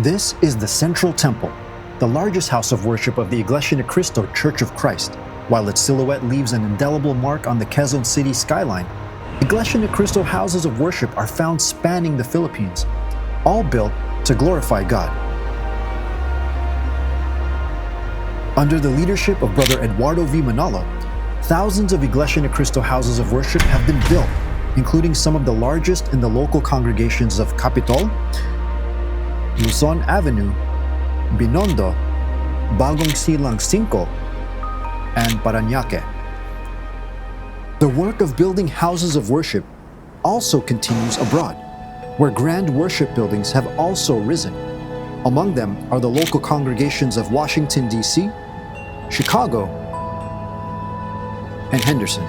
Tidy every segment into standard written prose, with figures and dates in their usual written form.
This is the Central Temple, the largest house of worship of the Iglesia Cristo Church of Christ. While its silhouette leaves an indelible mark on the Quezon City skyline, Iglesia Cristo houses of worship are found spanning the Philippines, all built to glorify God. Under the leadership of Brother Eduardo V. Manalo, thousands of Iglesia Cristo houses of worship have been built, including some of the largest in the local congregations of Capitol, Luzon Avenue, Binondo, Bagong Silang 5, and Parañaque. The work of building houses of worship also continues abroad, where grand worship buildings have also risen. Among them are the local congregations of Washington, D.C., Chicago, and Henderson.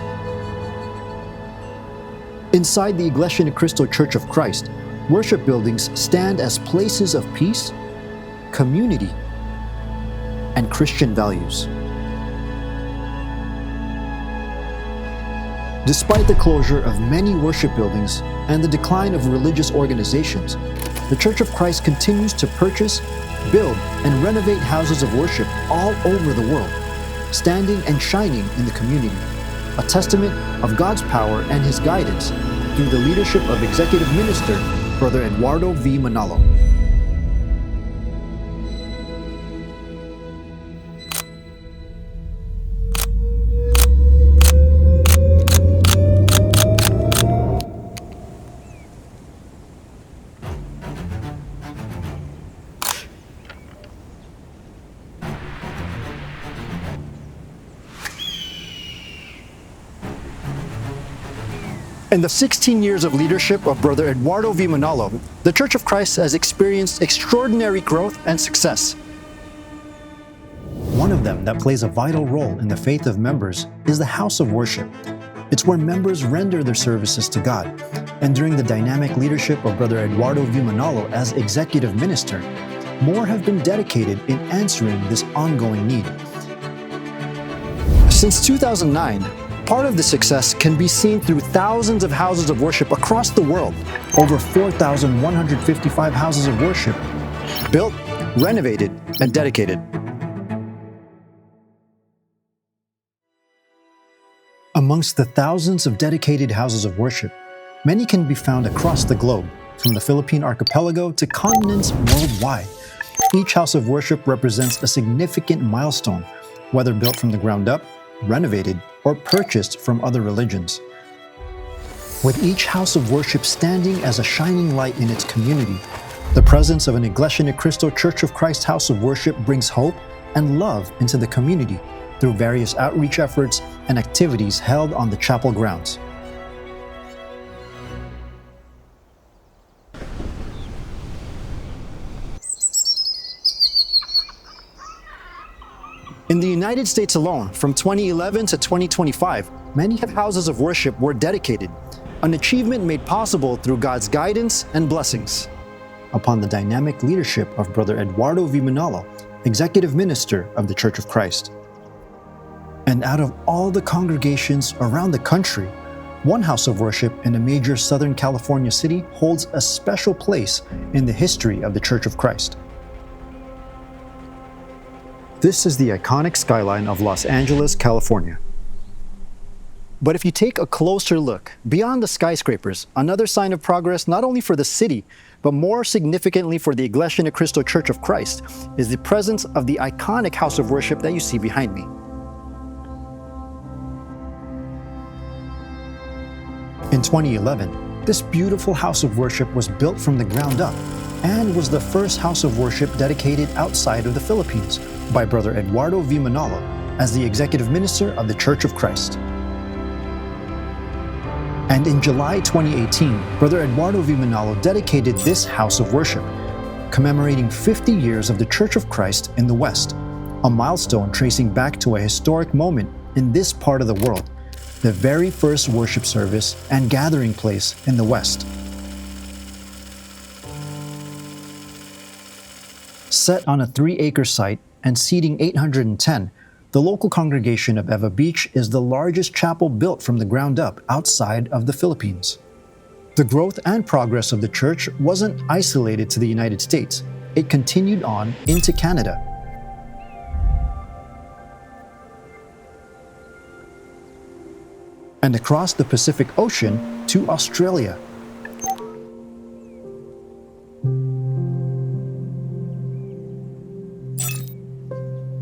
Inside the Iglesia Cristo Church of Christ, worship buildings stand as places of peace, community, and Christian values. Despite the closure of many worship buildings and the decline of religious organizations, the Church of Christ continues to purchase, build, and renovate houses of worship all over the world, standing and shining in the community, a testament of God's power and His guidance through the leadership of Executive Minister Brother Eduardo V. Manalo. In the 16 years of leadership of Brother Eduardo V. Manalo, the Church of Christ has experienced extraordinary growth and success. One of them that plays a vital role in the faith of members is the house of worship. It's where members render their services to God. And during the dynamic leadership of Brother Eduardo V. Manalo as executive minister, more have been dedicated in answering this ongoing need. Since 2009, part of the success can be seen through thousands of houses of worship across the world. Over 4,155 houses of worship built, renovated, and dedicated. Amongst the thousands of dedicated houses of worship, many can be found across the globe, from the Philippine archipelago to continents worldwide. Each house of worship represents a significant milestone, whether built from the ground up, renovated, or purchased from other religions. With each house of worship standing as a shining light in its community, the presence of an Iglesia Cristo Church of Christ house of worship brings hope and love into the community through various outreach efforts and activities held on the chapel grounds. In the United States alone, from 2011 to 2025, many houses of worship were dedicated, an achievement made possible through God's guidance and blessings. Upon the dynamic leadership of Brother Eduardo V. Manalo, Executive Minister of the Church of Christ. And out of all the congregations around the country, one house of worship in a major Southern California city holds a special place in the history of the Church of Christ. This is the iconic skyline of Los Angeles, California. But if you take a closer look, beyond the skyscrapers, another sign of progress not only for the city, but more significantly for the Iglesia Cristo Church of Christ, is the presence of the iconic house of worship that you see behind me. In 2011, this beautiful house of worship was built from the ground up and was the first house of worship dedicated outside of the Philippines by Brother Eduardo V. Manalo as the Executive Minister of the Church of Christ. And in July 2018, Brother Eduardo V. Manalo dedicated this house of worship, commemorating 50 years of the Church of Christ in the West, a milestone tracing back to a historic moment in this part of the world, the very first worship service and gathering place in the West. Set on a 3-acre site and seating 810, the local congregation of Eva Beach is the largest chapel built from the ground up outside of the Philippines. The growth and progress of the church wasn't isolated to the United States. it continued on into Canada. And across the Pacific Ocean to Australia.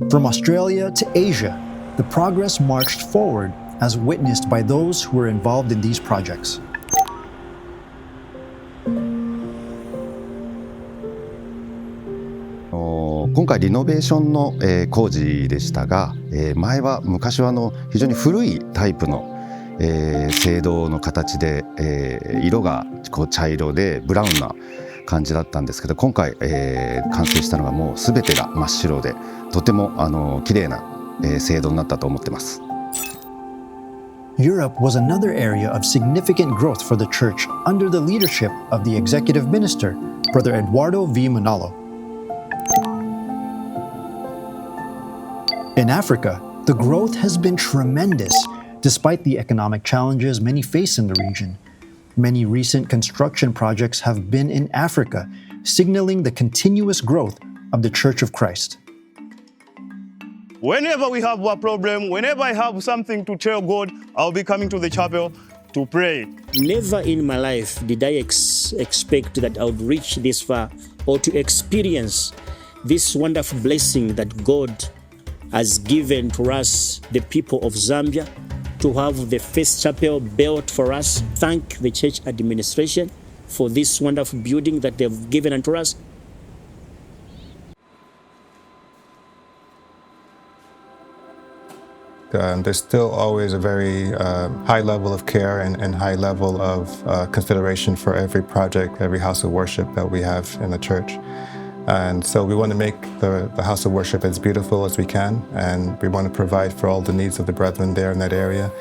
From Australia to Asia, the progress marched forward as witnessed by those who were involved in these projects. Oh, 今回リノベーションの工事でしたが、昔は非常に古いタイプの聖堂の形で、色が茶色でブラウンな感じだったんですけど、今回、完成したのがもう全てが真っ白で、とても綺麗な聖堂になったと思ってます。Europe was another area of significant growth for the church under the leadership of the executive minister, Brother Eduardo V. Manalo. In Africa, the growth has been tremendous despite the economic challenges many face in the region. Many recent construction projects have been in Africa, signaling the continuous growth of the Church of Christ. Whenever we have a problem, whenever I have something to tell God, I'll be coming to the chapel to pray. Never in my life did I expect that I would reach this far or to experience this wonderful blessing that God has given to us, the people of Zambia, to have the first chapel built for us. Thank the church administration for this wonderful building that they've given unto us. There's still always a very high level of care and high level of consideration for every project, every house of worship that we have in the church. And so we want to make the house of worship as beautiful as we can, and we want to provide for all the needs of the brethren there in that area,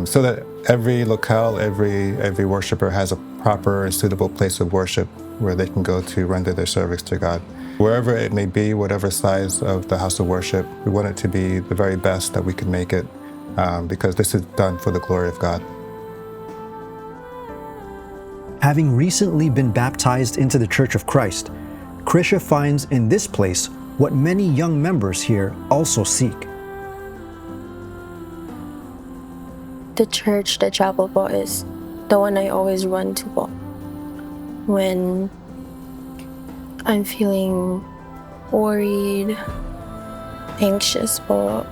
so that every locale, every worshiper has a proper and suitable place of worship where they can go to render their service to God. Wherever it may be, whatever size of the house of worship, we want it to be the very best that we can make it, because this is done for the glory of God. Having recently been baptized into the Church of Christ, Krisha finds in this place what many young members here also seek. The church, the chapel po, is the one I always run to po when I'm feeling worried, anxious po,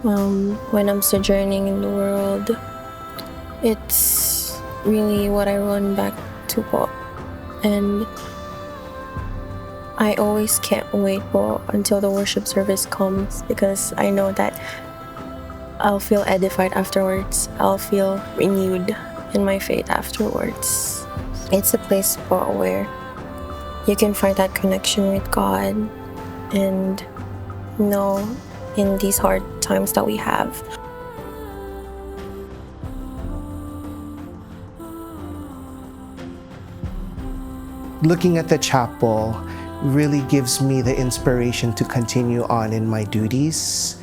when I'm sojourning in the world. It's really what I run back to po. And I always can't wait po until the worship service comes, because I know that I'll feel edified afterwards. I'll feel renewed in my faith afterwards. It's a place po where you can find that connection with God and know in these hard times that we have. Looking at the chapel really gives me the inspiration to continue on in my duties.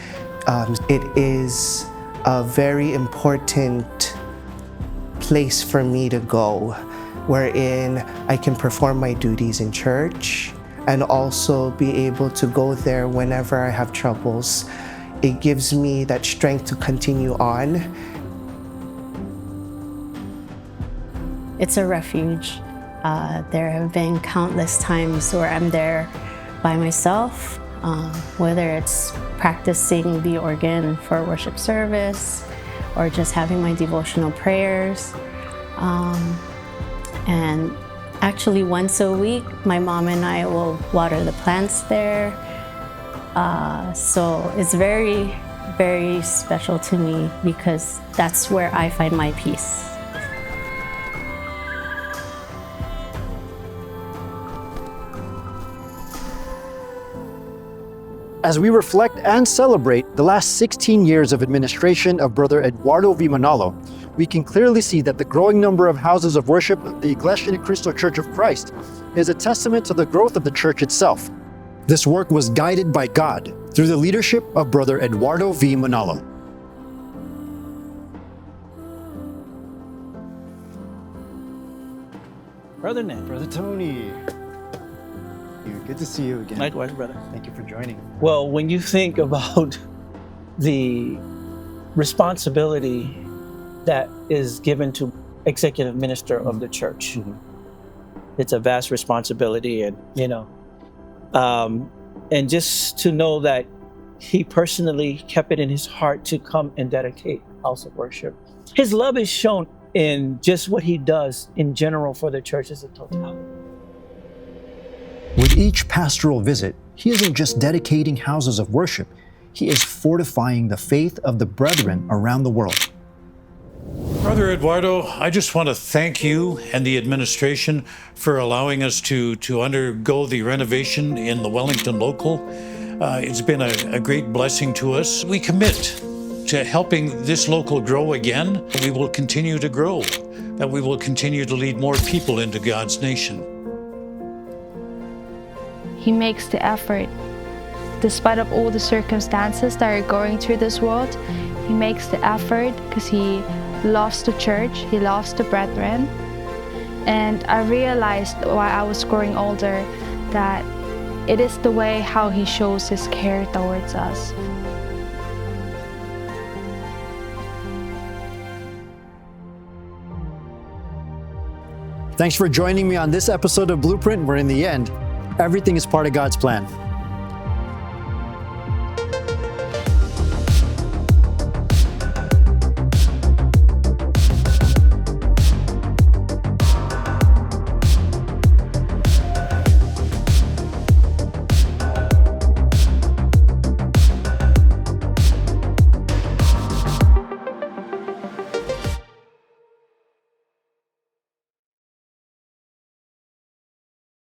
It is a very important place for me to go, wherein I can perform my duties in church and also be able to go there whenever I have troubles. It gives me that strength to continue on. It's a refuge. There have been countless times where I'm there by myself, whether it's practicing the organ for worship service or just having my devotional prayers. And actually once a week, my mom and I will water the plants there. So it's very, very special to me because that's where I find my peace. As we reflect and celebrate the last 16 years of administration of Brother Eduardo V. Manalo, we can clearly see that the growing number of houses of worship of the Iglesia Cristo Church of Christ is a testament to the growth of the church itself. This work was guided by God through the leadership of Brother Eduardo V. Manalo. Brother Ned. Brother Tony. Good to see you again. Likewise, brother. Thank you for joining. Well, when you think about the responsibility that is given to executive minister of the church, it's a vast responsibility, and and just to know that he personally kept it in his heart to come and dedicate house of worship. His love is shown in just what he does in general for the church as a totality. With each pastoral visit, he isn't just dedicating houses of worship, he is fortifying the faith of the brethren around the world. Brother Eduardo, I just want to thank you and the administration for allowing us to undergo the renovation in the Wellington local. It's been a great blessing to us. We commit to helping this local grow again. We will continue to grow, that we will continue to lead more people into God's nation. He makes the effort. Despite of all the circumstances that are going through this world, he makes the effort because he loves the church, he loves the brethren. And I realized while I was growing older that it is the way how he shows his care towards us. Thanks for joining me on this episode of Blueprint, where in the end, everything is part of God's plan.